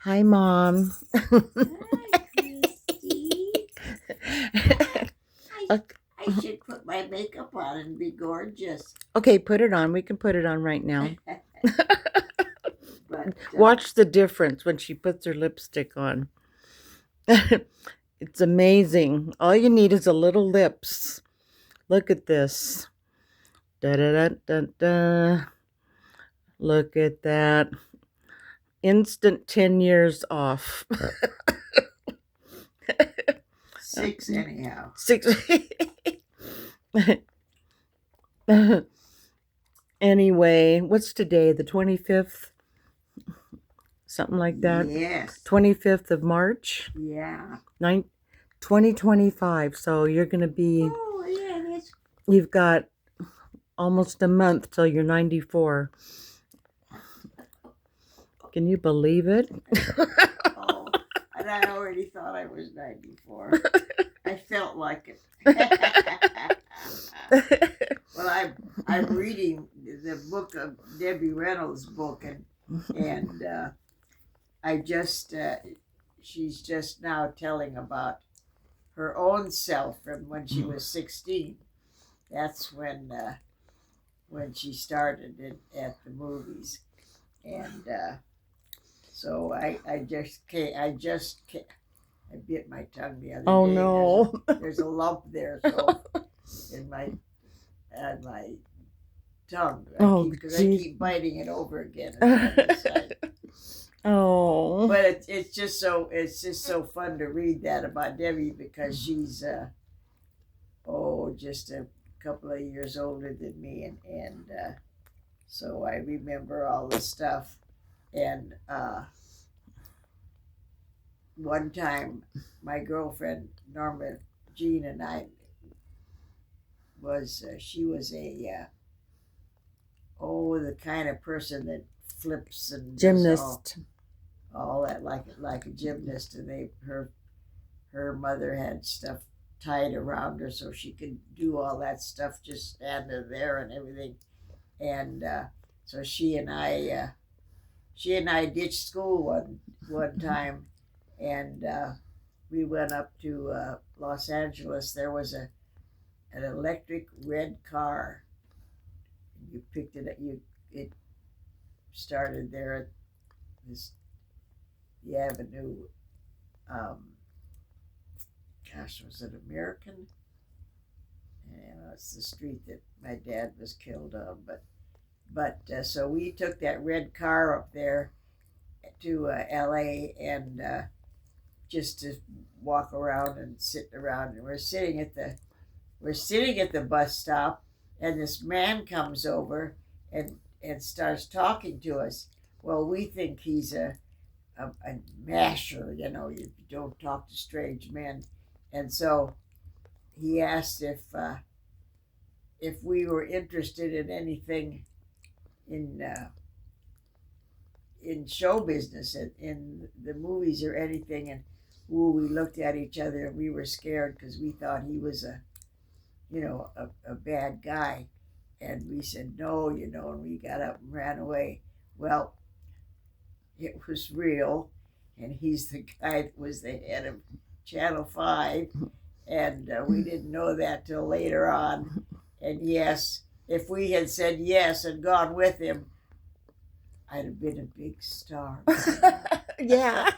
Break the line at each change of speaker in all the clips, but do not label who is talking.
Hi, Mom.
Hi, Christy. I, I should put my makeup on and be gorgeous.
Okay, put it on. We can put it on right now.
but
Watch the difference when she puts her lipstick on. It's amazing. All you need is a little lips. Look at this. Da da da da da. Look at that. Instant 10 years off.
6 anyhow.
6. Anyway, what's today? The 25th? Something like that.
Yes.
25th of March,
Yeah.
2025. So you're going to be,
Oh, yeah, that's.
you've got almost a month till you're 94. Can you believe it?
Oh, and I already thought I was 94. I felt like it. Well, I'm reading the book of Debbie Reynolds' book, and I just she's just now telling about her own self from when she was 16. That's when she started at the movies, and so I bit my tongue the other
Oh
day.
no.
There's a lump there, so in my tongue. Because I keep biting it over again.
Oh.
But it's just so fun to read that about Debbie because she's just a couple of years older than me, and so I remember all the stuff. And one time, my girlfriend Norma Jean and I was she was a the kind of person that flips and
Gymnast.
all that like a gymnast, and her mother had stuff tied around her so she could do all that stuff just standing there and everything. And so she and I ditched school one time, and we went up to Los Angeles. There was an electric red car. You picked it up. It started there at the avenue. Um, was it American? Yeah, it's the street that my dad was killed on. But so we took that red car up there to L.A. and just to walk around and sit around. And we're sitting at the bus stop, and this man comes over and starts talking to us. Well, we think he's a masher, you don't talk to strange men. And so he asked if we were interested in anything in in show business, in the movies or anything. And we looked at each other and we were scared because we thought he was a bad guy. And we said no, and we got up and ran away. Well, it was real, and he's the guy that was the head of Channel 5, and we didn't know that till later on. And yes, if we had said yes and gone with him, I'd have been a big star.
Yeah.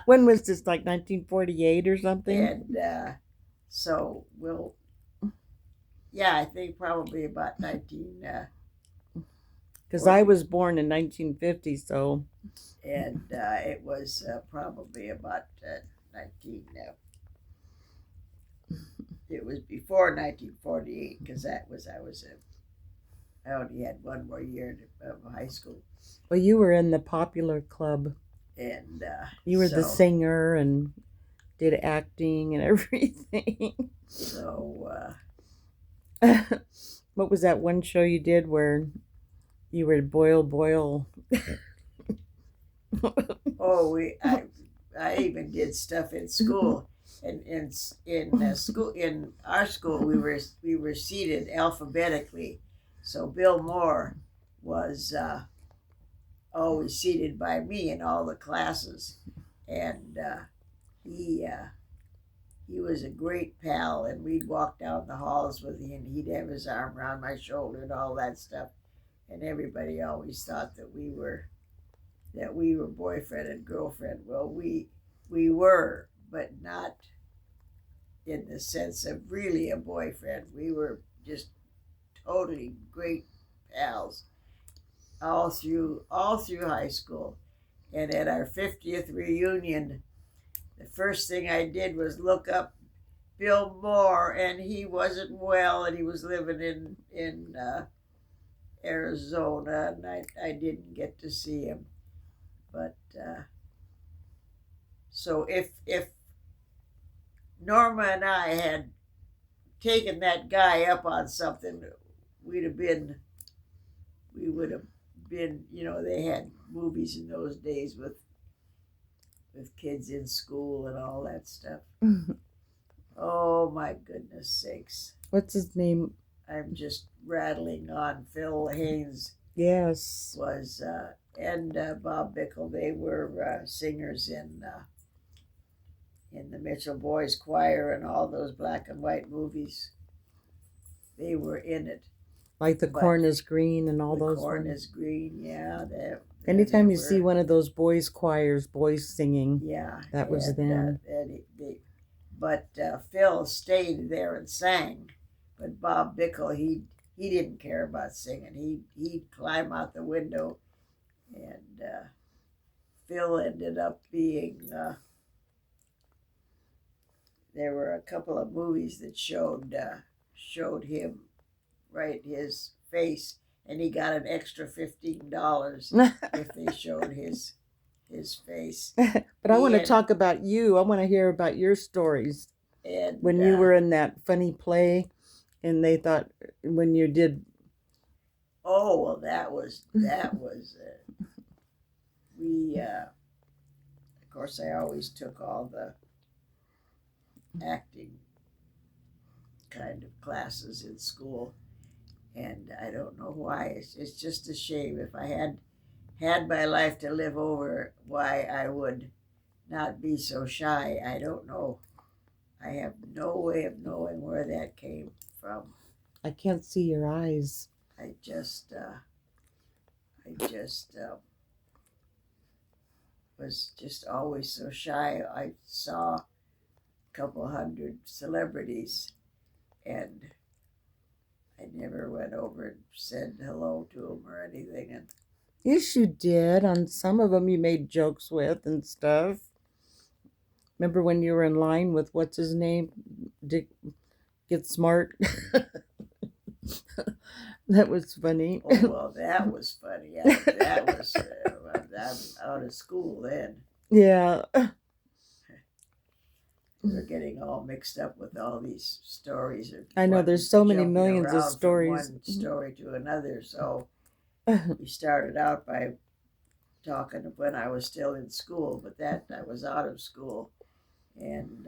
When was this, like 1948 or something?
And so I think probably about 19.
Because I was born in 1950, so.
And it was probably about 19. It was before 1948 because I only had one more year of high school.
Well, you were in the popular club.
And
you were the singer and did acting and everything.
So
what was that one show you did where you were Boyle?
I even did stuff in school. And in school, in our school, we were seated alphabetically. So Bill Moore was always seated by me in all the classes, and he he was a great pal, and we'd walk down the halls with him, and he'd have his arm around my shoulder and all that stuff, and everybody always thought that we were boyfriend and girlfriend. Well, we were, but not in the sense of really a boyfriend. We were just totally great pals all through high school. And at our 50th reunion, the first thing I did was look up Bill Moore, and he wasn't well, and he was living in Arizona, and I didn't get to see him. But so if Norma and I had taken that guy up on something, we would have been, they had movies in those days with kids in school and all that stuff. Oh my goodness sakes.
What's his name?
I'm just rattling on. Phil Haynes
Yes.
was, and Bob Bickel, they were singers in the Mitchell Boys Choir and all those black and white movies. They were in it.
Like The Corn is Green and all those.
The Corn is Green, yeah.
Anytime you see one of those boys' choirs, boys singing,
yeah,
that was them.
But Phil stayed there and sang. But Bob Bickel, he didn't care about singing. He'd climb out the window, and Phil ended up being. There were a couple of movies that showed him right his face, and he got an extra $15 if they showed his face.
But I want to talk about you. I want to hear about your stories.
And
when you were in that funny play, and they thought when you did.
Oh well, that was we. Of course, I always took all the acting kind of classes in school, and I don't know why. It's just a shame. If I had my life to live over, why I would not be so shy. I don't know. I have no way of knowing where that came from.
I can't see your eyes.
I just was just always so shy. I saw a couple hundred celebrities, and I never went over and said hello to them or anything. And
yes, you did. On some of them, you made jokes with and stuff. Remember when you were in line with what's his name? Dick Get Smart. That was funny.
Oh well, that was funny. That was I was out of school then.
Yeah.
We were getting all mixed up with all these stories.
I know there's so many millions of stories.
From one story to another. So we started out by talking of when I was still in school, but that I was out of school. And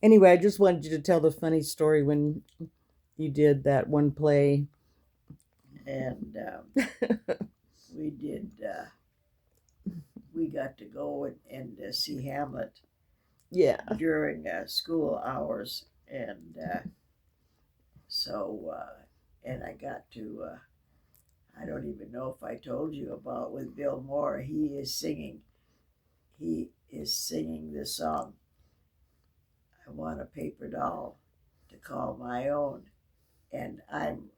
anyway, I just wanted you to tell the funny story when you did that one play.
And we got to go and see Hamlet.
Yeah.
During school hours, and and I got to. I don't even know if I told you about with Bill Moore. He is singing this song. I want a paper doll to call my own, and I'm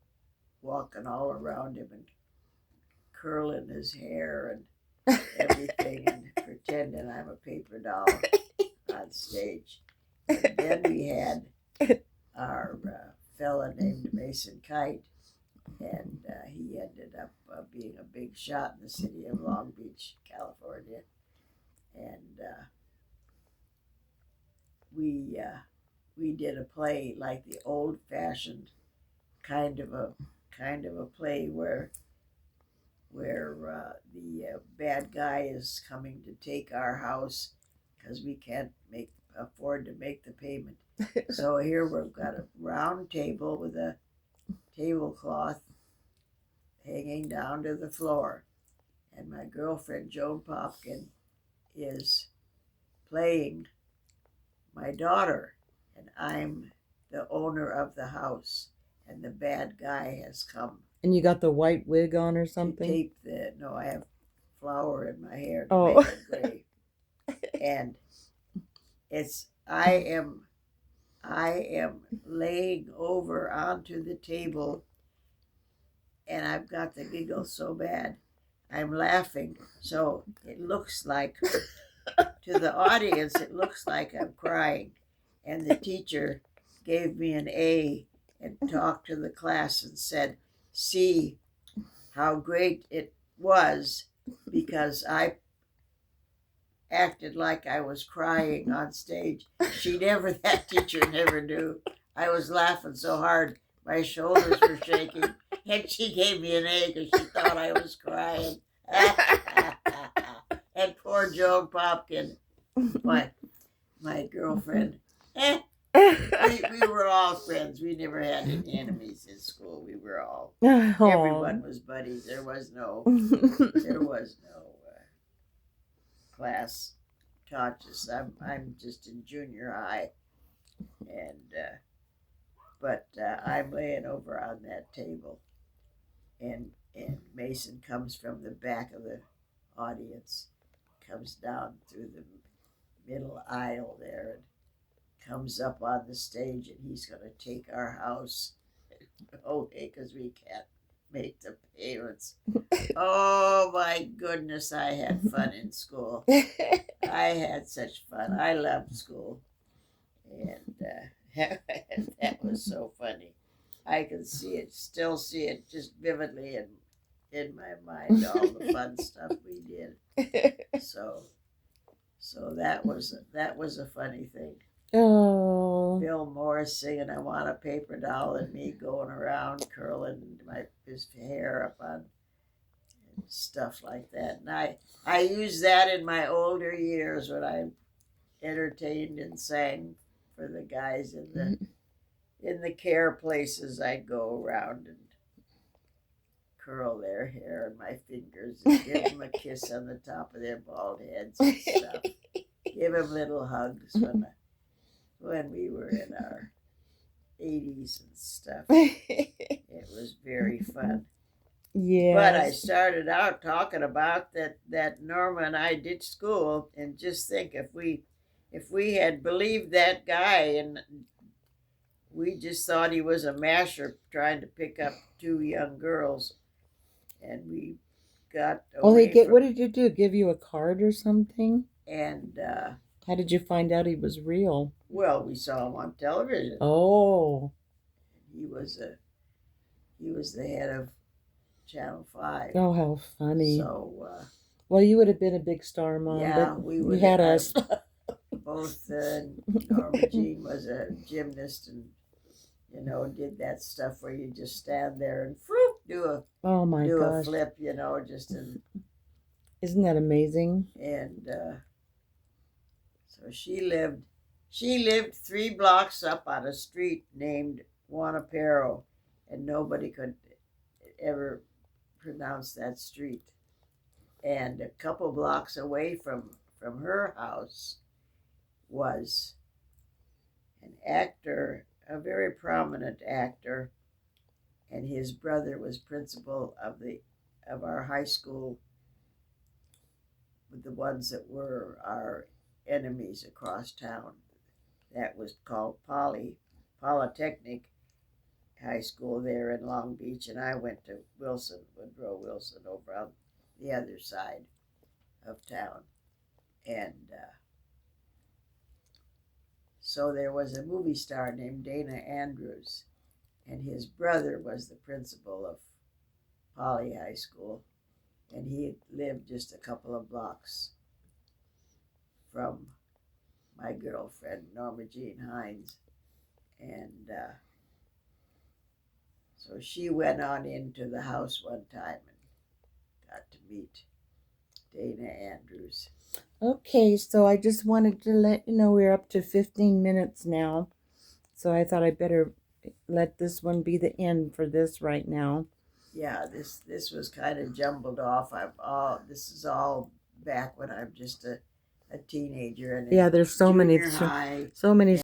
walking all around him and curling his hair and everything and pretending I'm a paper doll on stage. And then we had our fella named Mason Kite, and he ended up being a big shot in the city of Long Beach, California. And we did a play like the old-fashioned kind of a play where the bad guy is coming to take our house because we can't afford to make the payment. So here we've got a round table with a tablecloth hanging down to the floor, and my girlfriend Joan Popkin is playing my daughter, and I'm the owner of the house, and the bad guy has come
And you got the white wig on or
to
something?
tape the. No, I have flour in my hair to
Oh.
make it gray, and it's I am laying over onto the table, and I've got the giggles so bad. I'm laughing, so it looks like to the audience, it looks like I'm crying. And the teacher gave me an A and talked to the class and said, "See how great it was because I acted like I was crying on stage." That teacher never knew. I was laughing so hard, my shoulders were shaking, and she gave me an A because she thought I was crying. And poor Joan Popkin, my girlfriend. We were all friends. We never had any enemies in school. We were all everyone was buddies. There was no class conscious. I'm just in junior high, and but I'm laying over on that table, and Mason comes from the back of the audience, comes down through the middle aisle there, and comes up on the stage, and he's going to take our house away because we can't make the payments. Oh my goodness, I had fun in school. I had such fun. I loved school, and that was so funny. I can still see it just vividly in my mind, all the fun stuff we did. So that was a funny thing.
Oh.
Bill Morris singing "I Want a Paper Doll" and me going around curling his hair up on and stuff like that. And I used that in my older years when I entertained and sang for the guys in the care places. I'd go around and curl their hair in my fingers and give them a kiss on the top of their bald heads and stuff. Give them little hugs when we were in our 80s and stuff. It was very fun.
Yeah.
But I started out talking about that Norma and I ditched school, and just think if we had believed that guy, and we just thought he was a masher trying to pick up two young girls, and we got away
Well, what did you do? Give you a card or something?
And
how did you find out he was real?
Well, we saw him on television.
Oh.
He was the head of Channel 5.
Oh, how funny.
So
well, you would have been a big star, Mom.
Yeah,
but
we
you
would
had
have
us.
Both Norma Jean was a gymnast, and did that stuff where you just stand there and do a flip, just in.
Isn't that amazing?
And so she lived 3 blocks up on a street named Wanapero, and nobody could ever pronounce that street. And a couple blocks away from her house was an actor, a very prominent actor, and his brother was principal of our high school, with the ones that were our enemies across town. That was called Polytechnic High School there in Long Beach, and I went to Woodrow Wilson over on the other side of town. And so there was a movie star named Dana Andrews, and his brother was the principal of Poly High School, and he lived just a couple of blocks from my girlfriend, Norma Jean Hines. And so she went on into the house one time and got to meet Dana Andrews.
Okay, so I just wanted to let you know we're up to 15 minutes now. So I thought I better let this one be the end for this right now.
yeah, this was kind of jumbled off. This is all back when I'm just a teenager and in
Yeah, there's so many,
junior high.
so many